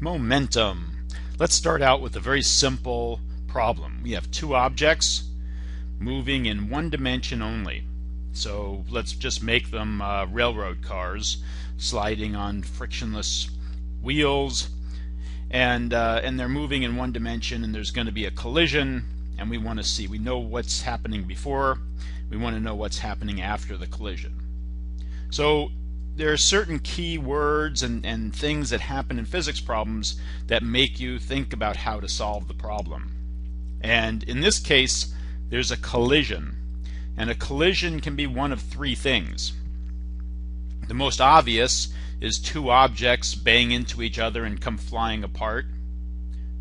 Momentum. Let's start out with a very simple problem. We have two objects moving in one dimension only. So let's just make them railroad cars sliding on frictionless wheels, and they're moving in one dimension, and there's going to be a collision, and we want to see, we know what's happening before, we want to know what's happening after the collision. So there are certain key words and things that happen in physics problems that make you think about how to solve the problem. And in this case, there's a collision. And a collision can be one of three things. The most obvious is two objects bang into each other and come flying apart.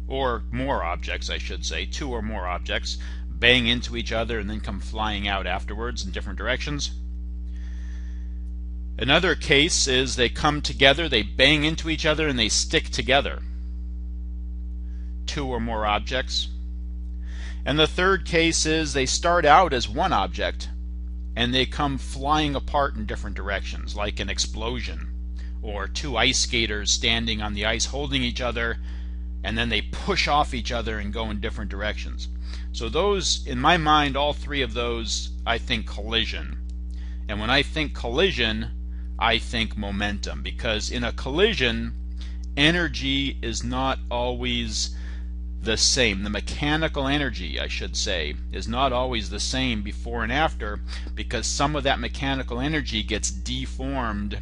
Or more objects, I should say. Two or more objects bang into each other and then come flying out afterwards in different directions. Another case is they come together, they bang into each other, and they stick together. Two or more objects. And the third case is they start out as one object and they come flying apart in different directions, like an explosion, or two ice skaters standing on the ice holding each other, and then they push off each other and go in different directions. So those, in my mind, all three of those, I think collision. And when I think collision, I think momentum, because in a collision, energy is not always the same. The mechanical energy, I should say, is not always the same before and after, because some of that mechanical energy gets deformed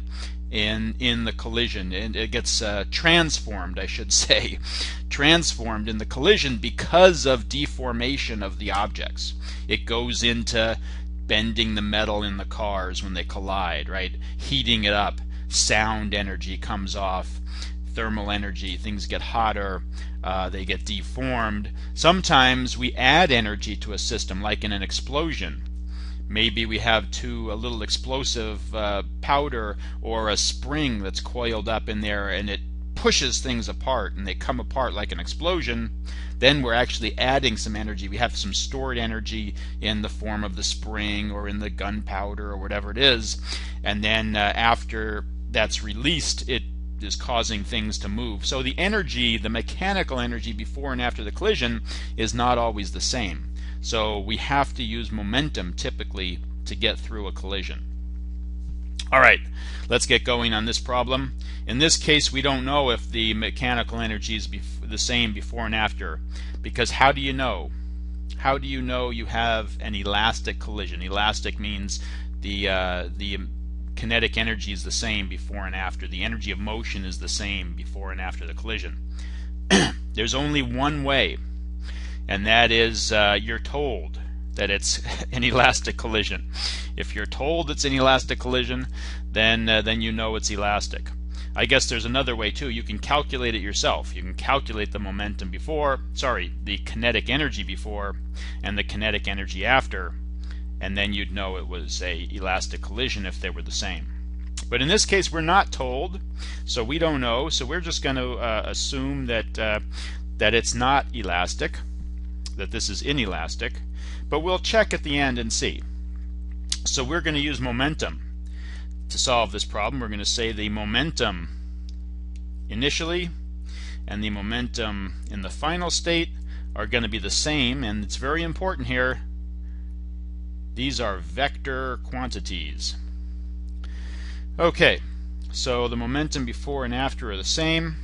in the collision, and it gets transformed, I should say, transformed in the collision because of deformation of the objects. It goes into bending the metal in the cars when they collide, right? Heating it up, sound energy comes off, thermal energy, things get hotter, they get deformed. Sometimes we add energy to a system, like in an explosion. Maybe we have a little explosive powder or a spring that's coiled up in there, and it pushes things apart and they come apart like an explosion. Then we're actually adding some energy. We have some stored energy in the form of the spring or in the gunpowder or whatever it is, and then after that's released, it is causing things to move. So the energy, the mechanical energy before and after the collision, is not always the same. So we have to use momentum typically to get through a collision. Alright, let's get going on this problem. In this case, we don't know if the mechanical energy is the same before and after, because how do you know? How do you know you have an elastic collision? Elastic means the kinetic energy is the same before and after. The energy of motion is the same before and after the collision. There's only one way, and that is you're told that it's an elastic collision. If you're told it's an elastic collision, then you know it's elastic. I guess there's another way too. You can calculate it yourself. You can calculate the momentum before, the kinetic energy before and the kinetic energy after, and then you'd know it was a elastic collision if they were the same. But in this case, we're not told, so we don't know. So we're just going to assume that it's not elastic, that this is inelastic. But we'll check at the end and see. So we're going to use momentum to solve this problem. We're going to say the momentum initially and the momentum in the final state are going to be the same, and it's very important here. These are vector quantities. Okay, so the momentum before and after are the same,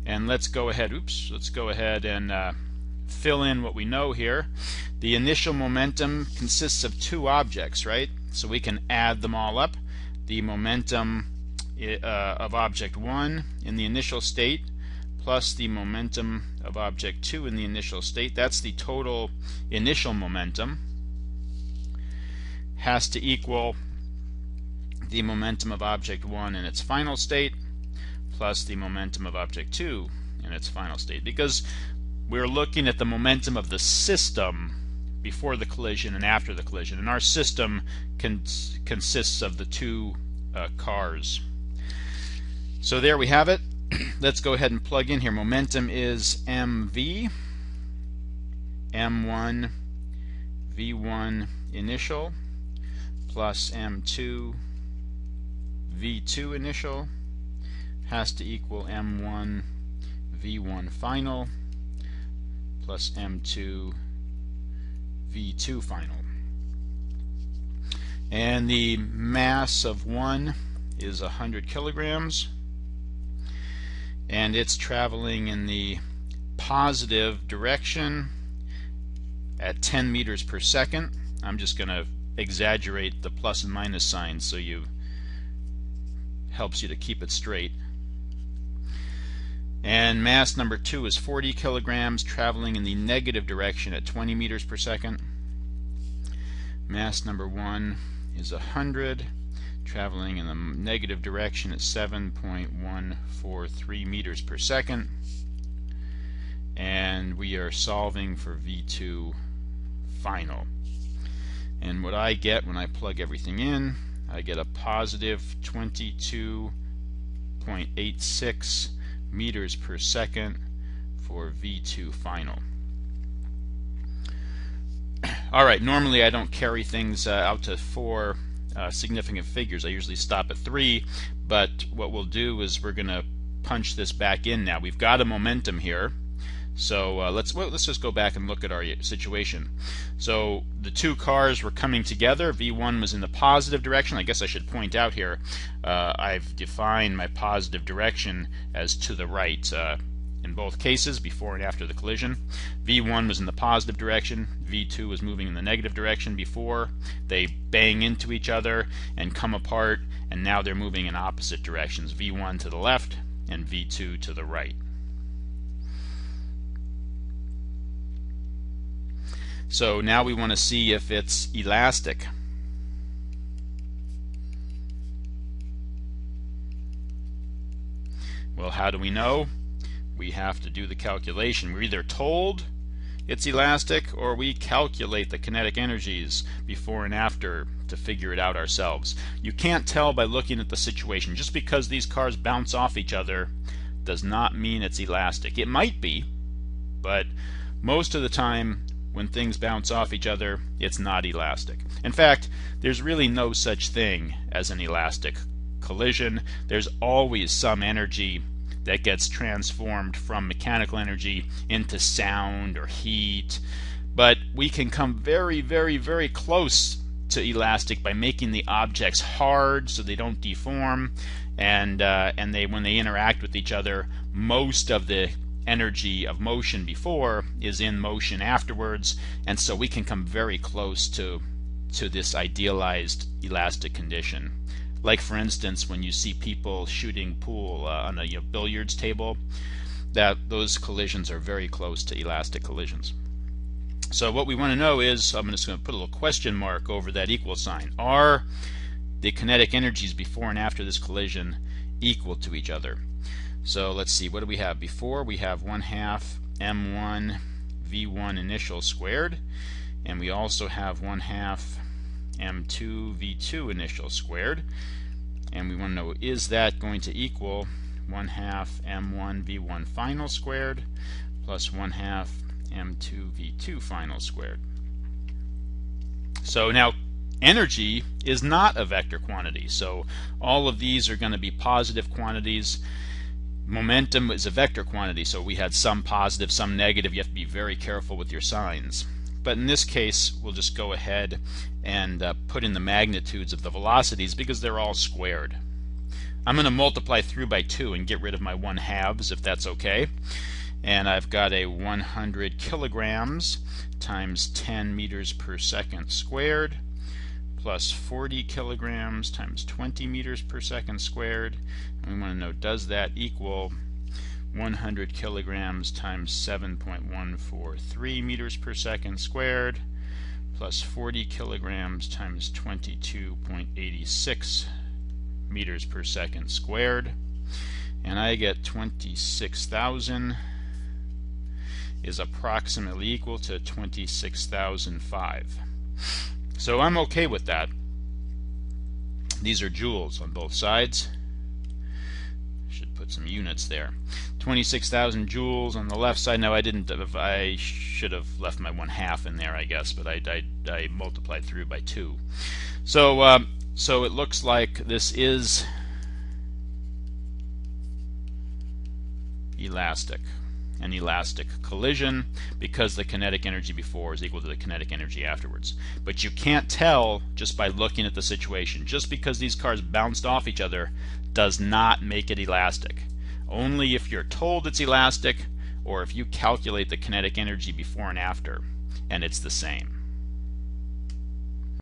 and let's go ahead and fill in what we know here. The initial momentum consists of two objects, right? So we can add them all up. The momentum of object 1 in the initial state plus the momentum of object 2 in the initial state, that's the total initial momentum, has to equal the momentum of object 1 in its final state plus the momentum of object 2 in its final state, because we're looking at the momentum of the system before the collision and after the collision, and our system consists of the two cars. So there we have it. Let's go ahead and plug in here. Momentum is mv, m1 v1 initial plus m2 v2 initial has to equal m1 v1 final plus m2 v2 final. And the mass of 1 is 100 kilograms, and it's traveling in the positive direction at 10 meters per second. I'm just going to exaggerate the plus and minus signs so helps you to keep it straight. And mass number 2 is 40 kilograms, traveling in the negative direction at 20 meters per second. Mass number 1 is 100, traveling in the negative direction at 7.143 meters per second. And we are solving for V2 final. And what I get when I plug everything in, I get a positive 22.86 meters per second for V2 final. Alright, normally I don't carry things out to 4 significant figures. I usually stop at 3, but what we'll do is we're going to punch this back in now. We've got a momentum here. So let's just go back and look at our situation. So the two cars were coming together. V1 was in the positive direction. I guess I should point out here, I've defined my positive direction as to the right in both cases, before and after the collision. V1 was in the positive direction. V2 was moving in the negative direction before. They bang into each other and come apart, and now they're moving in opposite directions. V1 to the left and V2 to the right. So now we want to see if it's elastic. Well, how do we know? We have to do the calculation. We're either told it's elastic, or we calculate the kinetic energies before and after to figure it out ourselves. You can't tell by looking at the situation. Just because these cars bounce off each other does not mean it's elastic. It might be, but most of the time when things bounce off each other, it's not elastic. In fact, there's really no such thing as an elastic collision. There's always some energy that gets transformed from mechanical energy into sound or heat, but we can come very, very, very close to elastic by making the objects hard so they don't deform, and when they interact with each other, most of the energy of motion before is in motion afterwards, and so we can come very close to this idealized elastic condition. Like, for instance, when you see people shooting pool on a billiards table, those collisions are very close to elastic collisions. So what we want to know is, I'm just going to put a little question mark over that equal sign. Are the kinetic energies before and after this collision equal to each other? So let's see, what do we have? Before, we have 1/2 m1 v1 initial squared, and we also have 1/2 m2 v2 initial squared, and we want to know, is that going to equal 1/2 m1 v1 final squared plus 1/2 m2 v2 final squared? So now energy is not a vector quantity, so all of these are going to be positive quantities. Momentum is a vector quantity, so we had some positive, some negative. You have to be very careful with your signs. But in this case, we'll just go ahead and put in the magnitudes of the velocities because they're all squared. I'm going to multiply through by 2 and get rid of my 1/2s, if that's okay. And I've got a 100 kilograms times 10 meters per second squared plus 40 kilograms times 20 meters per second squared. And we want to know, does that equal 100 kilograms times 7.143 meters per second squared plus 40 kilograms times 22.86 meters per second squared? And I get 26,000 is approximately equal to 26,005. So I'm okay with that. These are joules on both sides. Should put some units there. 26,000 joules on the left side. Now I should have left my 1/2 in there, I guess, but I multiplied through by 2. So it looks like this is elastic. An elastic collision because the kinetic energy before is equal to the kinetic energy afterwards. But you can't tell just by looking at the situation. Just because these cars bounced off each other does not make it elastic. Only if you're told it's elastic or if you calculate the kinetic energy before and after and it's the same.